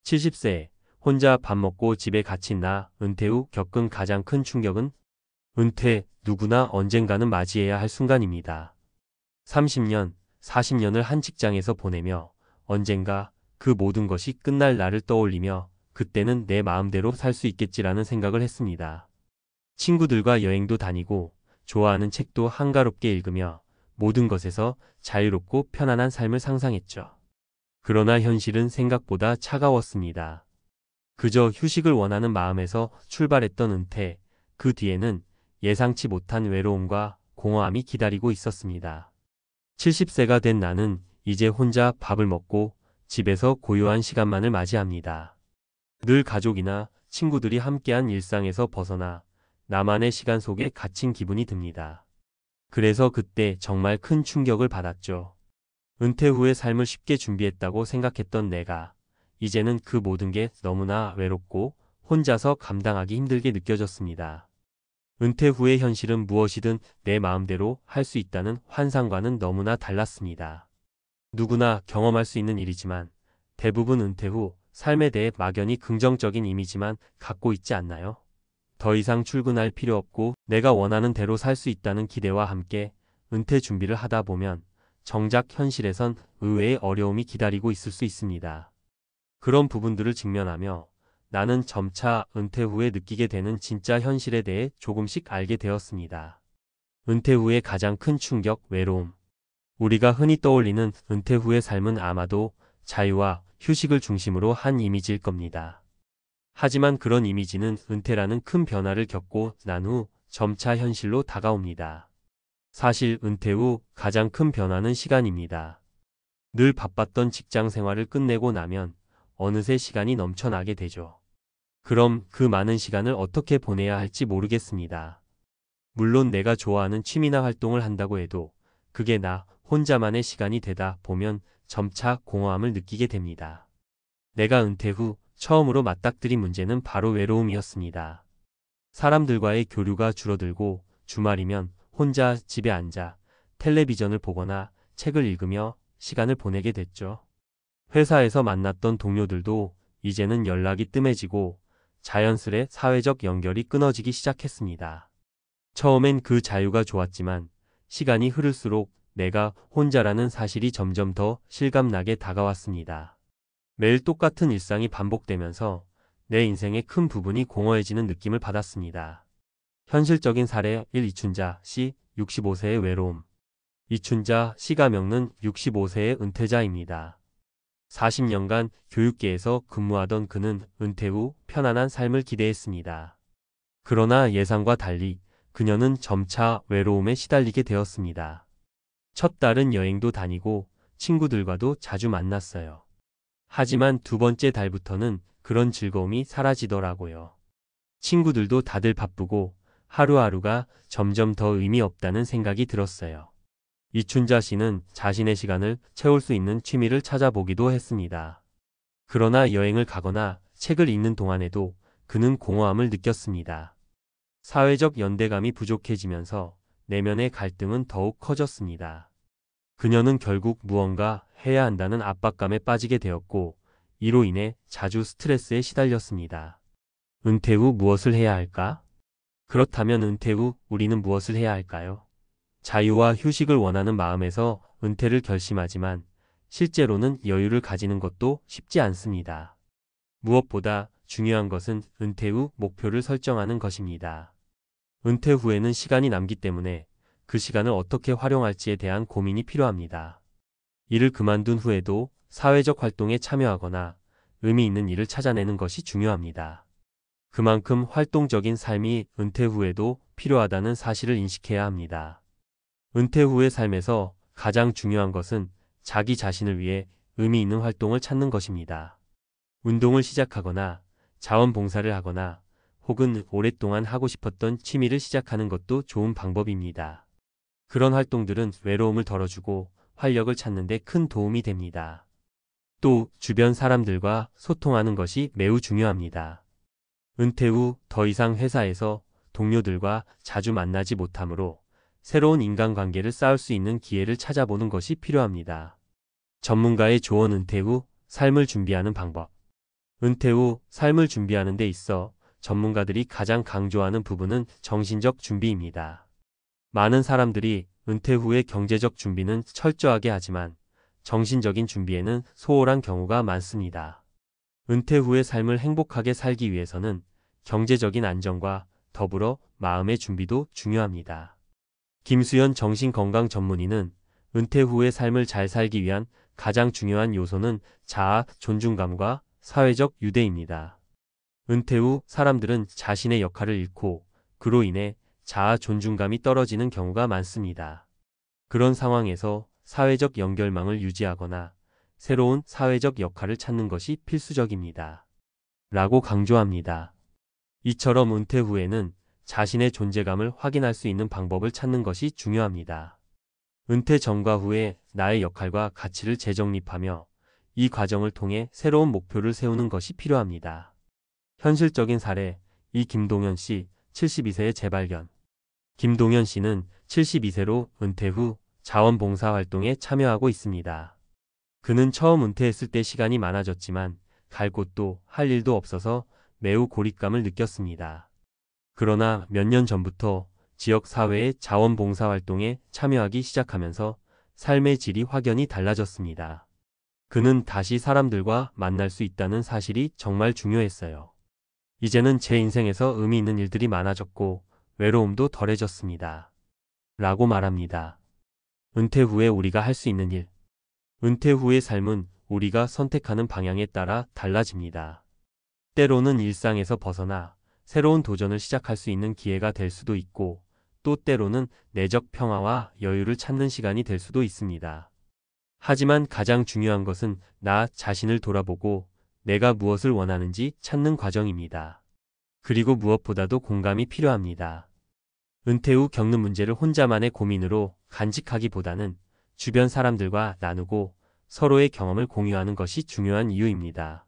70세, 혼자 밥 먹고 집에 갇힌 나, 은퇴 후 겪은 가장 큰 충격은 은퇴, 누구나 언젠가는 맞이해야 할 순간입니다. 30년, 40년을 한 직장에서 보내며 언젠가 그 모든 것이 끝날 날을 떠올리며 그때는 내 마음대로 살 수 있겠지라는 생각을 했습니다. 친구들과 여행도 다니고 좋아하는 책도 한가롭게 읽으며 모든 것에서 자유롭고 편안한 삶을 상상했죠. 그러나 현실은 생각보다 차가웠습니다. 그저 휴식을 원하는 마음에서 출발했던 은퇴, 그 뒤에는 예상치 못한 외로움과 공허함이 기다리고 있었습니다. 70세가 된 나는 이제 혼자 밥을 먹고 집에서 고요한 시간만을 맞이합니다. 늘 가족이나 친구들이 함께한 일상에서 벗어나 나만의 시간 속에 갇힌 기분이 듭니다. 그래서 그때 정말 큰 충격을 받았죠. 은퇴 후의 삶을 쉽게 준비했다고 생각했던 내가 이제는 그 모든 게 너무나 외롭고 혼자서 감당하기 힘들게 느껴졌습니다. 은퇴 후의 현실은 무엇이든 내 마음대로 할 수 있다는 환상과는 너무나 달랐습니다. 누구나 경험할 수 있는 일이지만 대부분 은퇴 후 삶에 대해 막연히 긍정적인 이미지만 갖고 있지 않나요? 더 이상 출근할 필요 없고 내가 원하는 대로 살 수 있다는 기대와 함께 은퇴 준비를 하다 보면 정작 현실에선 의외의 어려움이 기다리고 있을 수 있습니다. 그런 부분들을 직면하며 나는 점차 은퇴 후에 느끼게 되는 진짜 현실에 대해 조금씩 알게 되었습니다. 은퇴 후의 가장 큰 충격, 외로움. 우리가 흔히 떠올리는 은퇴 후의 삶은 아마도 자유와 휴식을 중심으로 한 이미지일 겁니다. 하지만 그런 이미지는 은퇴라는 큰 변화를 겪고 난 후 점차 현실로 다가옵니다. 사실 은퇴 후 가장 큰 변화는 시간입니다. 늘 바빴던 직장 생활을 끝내고 나면 어느새 시간이 넘쳐나게 되죠. 그럼 그 많은 시간을 어떻게 보내야 할지 모르겠습니다. 물론 내가 좋아하는 취미나 활동을 한다고 해도 그게 나 혼자만의 시간이 되다 보면 점차 공허함을 느끼게 됩니다. 내가 은퇴 후 처음으로 맞닥뜨린 문제는 바로 외로움이었습니다. 사람들과의 교류가 줄어들고 주말이면 혼자 집에 앉아 텔레비전을 보거나 책을 읽으며 시간을 보내게 됐죠. 회사에서 만났던 동료들도 이제는 연락이 뜸해지고 자연스레 사회적 연결이 끊어지기 시작했습니다. 처음엔 그 자유가 좋았지만 시간이 흐를수록 내가 혼자라는 사실이 점점 더 실감나게 다가왔습니다. 매일 똑같은 일상이 반복되면서 내 인생의 큰 부분이 공허해지는 느낌을 받았습니다. 현실적인 사례 1. 이춘자 씨 65세의 외로움. 이춘자 씨가 겪는 65세의 은퇴자입니다. 40년간 교육계에서 근무하던 그는 은퇴 후 편안한 삶을 기대했습니다. 그러나 예상과 달리 그녀는 점차 외로움에 시달리게 되었습니다. 첫 달은 여행도 다니고 친구들과도 자주 만났어요. 하지만 두 번째 달부터는 그런 즐거움이 사라지더라고요. 친구들도 다들 바쁘고 하루하루가 점점 더 의미 없다는 생각이 들었어요. 이춘자 씨는 자신의 시간을 채울 수 있는 취미를 찾아보기도 했습니다. 그러나 여행을 가거나 책을 읽는 동안에도 그는 공허함을 느꼈습니다. 사회적 연대감이 부족해지면서 내면의 갈등은 더욱 커졌습니다. 그녀는 결국 무언가 해야 한다는 압박감에 빠지게 되었고 이로 인해 자주 스트레스에 시달렸습니다. 은퇴 후 무엇을 해야 할까? 그렇다면 은퇴 후 우리는 무엇을 해야 할까요? 자유와 휴식을 원하는 마음에서 은퇴를 결심하지만 실제로는 여유를 가지는 것도 쉽지 않습니다. 무엇보다 중요한 것은 은퇴 후 목표를 설정하는 것입니다. 은퇴 후에는 시간이 남기 때문에 그 시간을 어떻게 활용할지에 대한 고민이 필요합니다. 일을 그만둔 후에도 사회적 활동에 참여하거나 의미 있는 일을 찾아내는 것이 중요합니다. 그만큼 활동적인 삶이 은퇴 후에도 필요하다는 사실을 인식해야 합니다. 은퇴 후의 삶에서 가장 중요한 것은 자기 자신을 위해 의미 있는 활동을 찾는 것입니다. 운동을 시작하거나 자원봉사를 하거나 혹은 오랫동안 하고 싶었던 취미를 시작하는 것도 좋은 방법입니다. 그런 활동들은 외로움을 덜어주고 활력을 찾는 데 큰 도움이 됩니다. 또 주변 사람들과 소통하는 것이 매우 중요합니다. 은퇴 후 더 이상 회사에서 동료들과 자주 만나지 못하므로 새로운 인간관계를 쌓을 수 있는 기회를 찾아보는 것이 필요합니다. 전문가의 조언. 은퇴 후 삶을 준비하는 방법. 은퇴 후 삶을 준비하는 데 있어 전문가들이 가장 강조하는 부분은 정신적 준비입니다. 많은 사람들이 은퇴 후의 경제적 준비는 철저하게 하지만 정신적인 준비에는 소홀한 경우가 많습니다. 은퇴 후의 삶을 행복하게 살기 위해서는 경제적인 안정과 더불어 마음의 준비도 중요합니다. 김수연 정신건강 전문의는 은퇴 후의 삶을 잘 살기 위한 가장 중요한 요소는 자아, 존중감과 사회적 유대입니다. 은퇴 후 사람들은 자신의 역할을 잃고 그로 인해 자아 존중감이 떨어지는 경우가 많습니다. 그런 상황에서 사회적 연결망을 유지하거나 새로운 사회적 역할을 찾는 것이 필수적입니다. 라고 강조합니다. 이처럼 은퇴 후에는 자신의 존재감을 확인할 수 있는 방법을 찾는 것이 중요합니다. 은퇴 전과 후에 나의 역할과 가치를 재정립하며 이 과정을 통해 새로운 목표를 세우는 것이 필요합니다. 현실적인 사례, 이 김동현 씨, 72세의 재발견. 김동현 씨는 72세로 은퇴 후 자원봉사 활동에 참여하고 있습니다. 그는 처음 은퇴했을 때 시간이 많아졌지만 갈 곳도 할 일도 없어서 매우 고립감을 느꼈습니다. 그러나 몇 년 전부터 지역 사회의 자원봉사 활동에 참여하기 시작하면서 삶의 질이 확연히 달라졌습니다. 그는 다시 사람들과 만날 수 있다는 사실이 정말 중요했어요. 이제는 제 인생에서 의미 있는 일들이 많아졌고 외로움도 덜해졌습니다. 라고 말합니다. 은퇴 후에 우리가 할 수 있는 일. 은퇴 후의 삶은 우리가 선택하는 방향에 따라 달라집니다. 때로는 일상에서 벗어나 새로운 도전을 시작할 수 있는 기회가 될 수도 있고 또 때로는 내적 평화와 여유를 찾는 시간이 될 수도 있습니다. 하지만 가장 중요한 것은 나 자신을 돌아보고 내가 무엇을 원하는지 찾는 과정입니다. 그리고 무엇보다도 공감이 필요합니다. 은퇴 후 겪는 문제를 혼자만의 고민으로 간직하기보다는 주변 사람들과 나누고 서로의 경험을 공유하는 것이 중요한 이유입니다.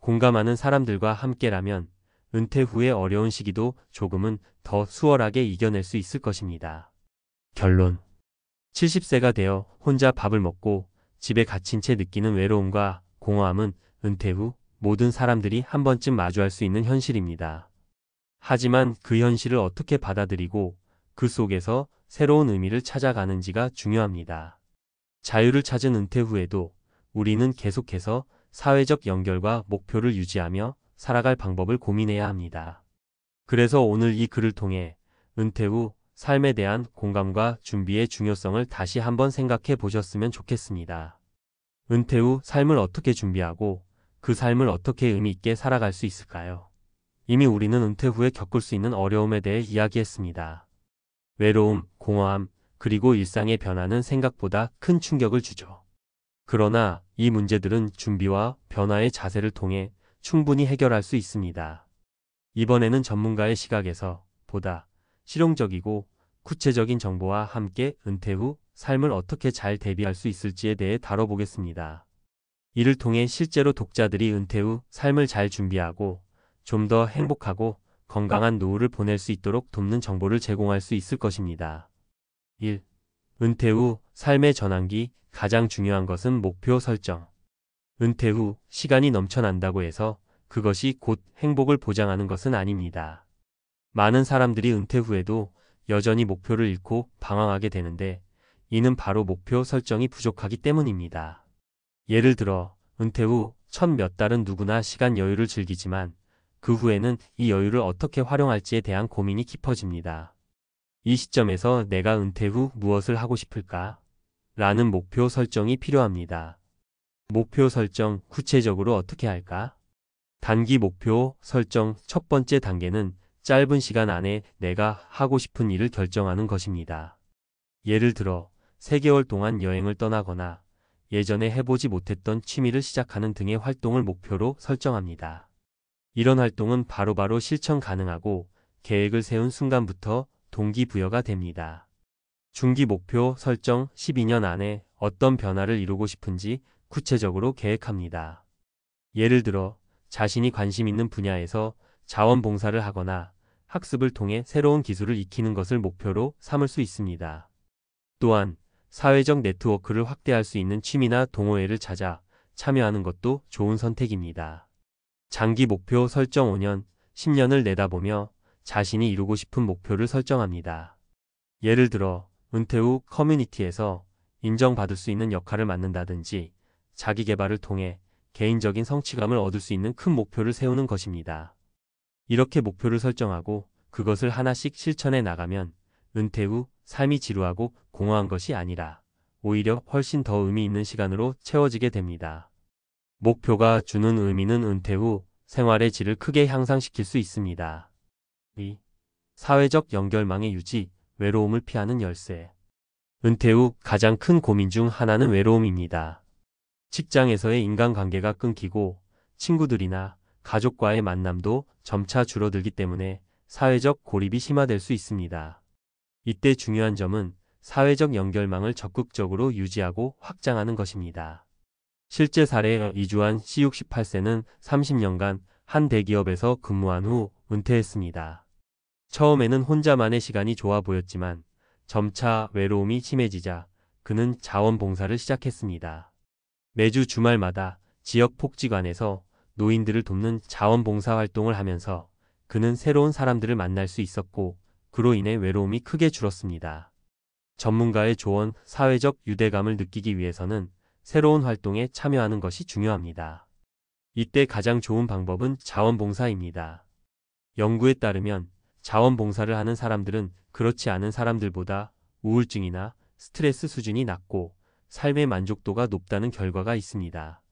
공감하는 사람들과 함께라면 은퇴 후의 어려운 시기도 조금은 더 수월하게 이겨낼 수 있을 것입니다. 결론. 70세가 되어 혼자 밥을 먹고 집에 갇힌 채 느끼는 외로움과 공허함은 은퇴 후 모든 사람들이 한 번쯤 마주할 수 있는 현실입니다. 하지만 그 현실을 어떻게 받아들이고 그 속에서 새로운 의미를 찾아가는지가 중요합니다. 자유를 찾은 은퇴 후에도 우리는 계속해서 사회적 연결과 목표를 유지하며 살아갈 방법을 고민해야 합니다. 그래서 오늘 이 글을 통해 은퇴 후 삶에 대한 공감과 준비의 중요성을 다시 한번 생각해 보셨으면 좋겠습니다. 은퇴 후 삶을 어떻게 준비하고 그 삶을 어떻게 의미 있게 살아갈 수 있을까요? 이미 우리는 은퇴 후에 겪을 수 있는 어려움에 대해 이야기했습니다. 외로움, 공허함, 그리고 일상의 변화는 생각보다 큰 충격을 주죠. 그러나 이 문제들은 준비와 변화의 자세를 통해 충분히 해결할 수 있습니다. 이번에는 전문가의 시각에서 보다 실용적이고 구체적인 정보와 함께 은퇴 후 삶을 어떻게 잘 대비할 수 있을지에 대해 다뤄보겠습니다. 이를 통해 실제로 독자들이 은퇴 후 삶을 잘 준비하고 좀 더 행복하고 건강한 노후를 보낼 수 있도록 돕는 정보를 제공할 수 있을 것입니다. 1. 은퇴 후 삶의 전환기. 가장 중요한 것은 목표 설정. 은퇴 후 시간이 넘쳐난다고 해서 그것이 곧 행복을 보장하는 것은 아닙니다. 많은 사람들이 은퇴 후에도 여전히 목표를 잃고 방황하게 되는데 이는 바로 목표 설정이 부족하기 때문입니다. 예를 들어 은퇴 후 첫 몇 달은 누구나 시간 여유를 즐기지만 그 후에는 이 여유를 어떻게 활용할지에 대한 고민이 깊어집니다. 이 시점에서 내가 은퇴 후 무엇을 하고 싶을까? 라는 목표 설정이 필요합니다. 목표 설정 구체적으로 어떻게 할까? 단기 목표 설정 첫 번째 단계는 짧은 시간 안에 내가 하고 싶은 일을 결정하는 것입니다. 예를 들어 3개월 동안 여행을 떠나거나 예전에 해보지 못했던 취미를 시작하는 등의 활동을 목표로 설정합니다. 이런 활동은 바로바로 실천 가능하고 계획을 세운 순간부터 동기부여가 됩니다. 중기 목표 설정 12년 안에 어떤 변화를 이루고 싶은지 구체적으로 계획합니다. 예를 들어 자신이 관심 있는 분야에서 자원봉사를 하거나 학습을 통해 새로운 기술을 익히는 것을 목표로 삼을 수 있습니다. 또한 사회적 네트워크를 확대할 수 있는 취미나 동호회를 찾아 참여하는 것도 좋은 선택입니다. 장기 목표 설정 5년, 10년을 내다보며 자신이 이루고 싶은 목표를 설정합니다. 예를 들어 은퇴 후 커뮤니티에서 인정받을 수 있는 역할을 맡는다든지 자기 개발을 통해 개인적인 성취감을 얻을 수 있는 큰 목표를 세우는 것입니다. 이렇게 목표를 설정하고 그것을 하나씩 실천해 나가면 은퇴 후 삶이 지루하고 공허한 것이 아니라 오히려 훨씬 더 의미 있는 시간으로 채워지게 됩니다. 목표가 주는 의미는 은퇴 후 생활의 질을 크게 향상시킬 수 있습니다. 2. 사회적 연결망의 유지, 외로움을 피하는 열쇠. 은퇴 후 가장 큰 고민 중 하나는 외로움입니다. 직장에서의 인간관계가 끊기고 친구들이나 가족과의 만남도 점차 줄어들기 때문에 사회적 고립이 심화될 수 있습니다. 이때 중요한 점은 사회적 연결망을 적극적으로 유지하고 확장하는 것입니다. 실제 사례 이주환 씨 68세는 30년간 한 대기업에서 근무한 후 은퇴했습니다. 처음에는 혼자만의 시간이 좋아 보였지만 점차 외로움이 심해지자 그는 자원봉사를 시작했습니다. 매주 주말마다 지역 복지관에서 노인들을 돕는 자원봉사 활동을 하면서 그는 새로운 사람들을 만날 수 있었고 그로 인해 외로움이 크게 줄었습니다. 전문가의 조언, 사회적 유대감을 느끼기 위해서는 새로운 활동에 참여하는 것이 중요합니다. 이때 가장 좋은 방법은 자원봉사입니다. 연구에 따르면 자원봉사를 하는 사람들은 그렇지 않은 사람들보다 우울증이나 스트레스 수준이 낮고 삶의 만족도가 높다는 결과가 있습니다.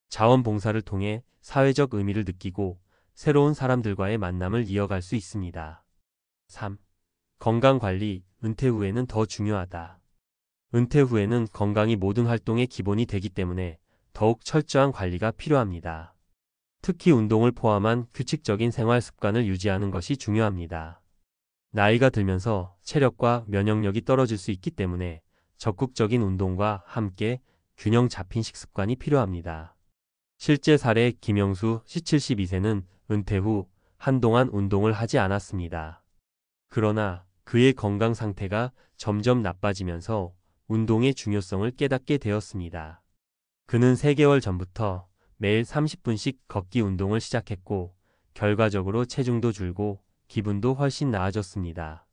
자원봉사를 통해 사회적 의미를 느끼고 새로운 사람들과의 만남을 이어갈 수 있습니다. 3. 건강관리, 은퇴 후에는 더 중요하다. 은퇴 후에는 건강이 모든 활동의 기본이 되기 때문에 더욱 철저한 관리가 필요합니다. 특히 운동을 포함한 규칙적인 생활 습관을 유지하는 것이 중요합니다. 나이가 들면서 체력과 면역력이 떨어질 수 있기 때문에 적극적인 운동과 함께 균형 잡힌 식습관이 필요합니다. 실제 사례 김영수 씨 72세는 은퇴 후 한동안 운동을 하지 않았습니다. 그러나 그의 건강 상태가 점점 나빠지면서 운동의 중요성을 깨닫게 되었습니다. 그는 3개월 전부터 매일 30분씩 걷기 운동을 시작했고 결과적으로 체중도 줄고 기분도 훨씬 나아졌습니다.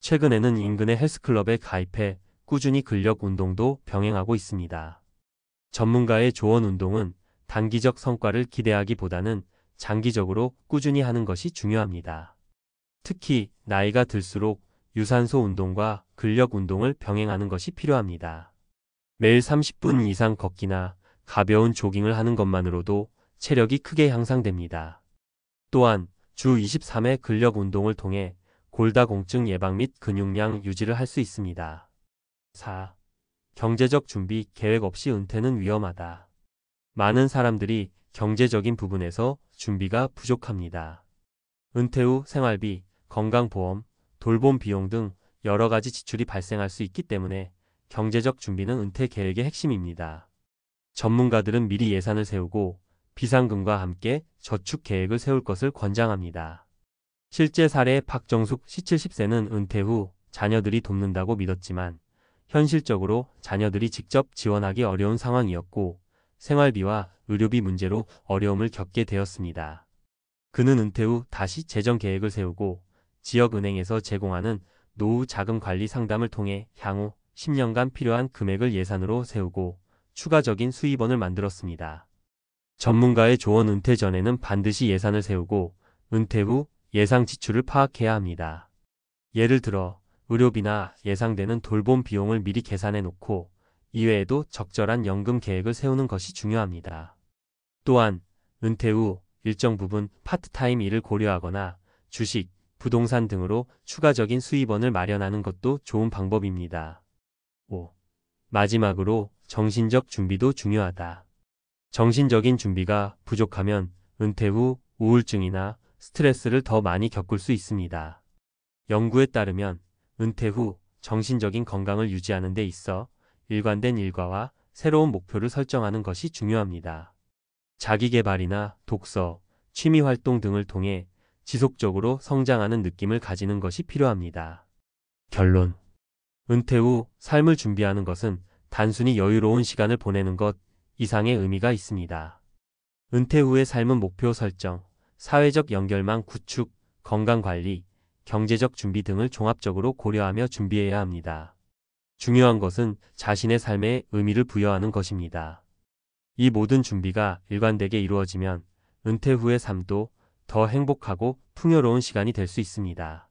최근에는 인근의 헬스클럽에 가입해 꾸준히 근력 운동도 병행하고 있습니다. 전문가의 조언 운동은 단기적 성과를 기대하기보다는 장기적으로 꾸준히 하는 것이 중요합니다. 특히 나이가 들수록 유산소 운동과 근력 운동을 병행하는 것이 필요합니다. 매일 30분 이상 걷기나 가벼운 조깅을 하는 것만으로도 체력이 크게 향상됩니다. 또한 주 23회 근력 운동을 통해 골다공증 예방 및 근육량 유지를 할 수 있습니다. 4. 경제적 준비, 계획 없이 은퇴는 위험하다. 많은 사람들이 경제적인 부분에서 준비가 부족합니다. 은퇴 후 생활비, 건강보험, 돌봄 비용 등 여러 가지 지출이 발생할 수 있기 때문에 경제적 준비는 은퇴 계획의 핵심입니다. 전문가들은 미리 예산을 세우고 비상금과 함께 저축 계획을 세울 것을 권장합니다. 실제 사례 박정숙 씨 70세는 은퇴 후 자녀들이 돕는다고 믿었지만 현실적으로 자녀들이 직접 지원하기 어려운 상황이었고 생활비와 의료비 문제로 어려움을 겪게 되었습니다. 그는 은퇴 후 다시 재정 계획을 세우고 지역은행에서 제공하는 노후 자금 관리 상담을 통해 향후 10년간 필요한 금액을 예산으로 세우고 추가적인 수입원을 만들었습니다. 전문가의 조언 은퇴 전에는 반드시 예산을 세우고 은퇴 후 예상 지출을 파악해야 합니다. 예를 들어 의료비나 예상되는 돌봄 비용을 미리 계산해 놓고 이외에도 적절한 연금 계획을 세우는 것이 중요합니다. 또한 은퇴 후 일정 부분 파트타임 일을 고려하거나 주식, 부동산 등으로 추가적인 수입원을 마련하는 것도 좋은 방법입니다. 5. 마지막으로 정신적 준비도 중요하다. 정신적인 준비가 부족하면 은퇴 후 우울증이나 스트레스를 더 많이 겪을 수 있습니다. 연구에 따르면 은퇴 후 정신적인 건강을 유지하는 데 있어 일관된 일과와 새로운 목표를 설정하는 것이 중요합니다. 자기계발이나 독서, 취미활동 등을 통해 지속적으로 성장하는 느낌을 가지는 것이 필요합니다. 결론. 은퇴 후 삶을 준비하는 것은 단순히 여유로운 시간을 보내는 것 이상의 의미가 있습니다. 은퇴 후의 삶은 목표 설정, 사회적 연결망 구축, 건강관리, 경제적 준비 등을 종합적으로 고려하며 준비해야 합니다. 중요한 것은 자신의 삶에 의미를 부여하는 것입니다. 이 모든 준비가 일관되게 이루어지면 은퇴 후의 삶도 더 행복하고 풍요로운 시간이 될 수 있습니다.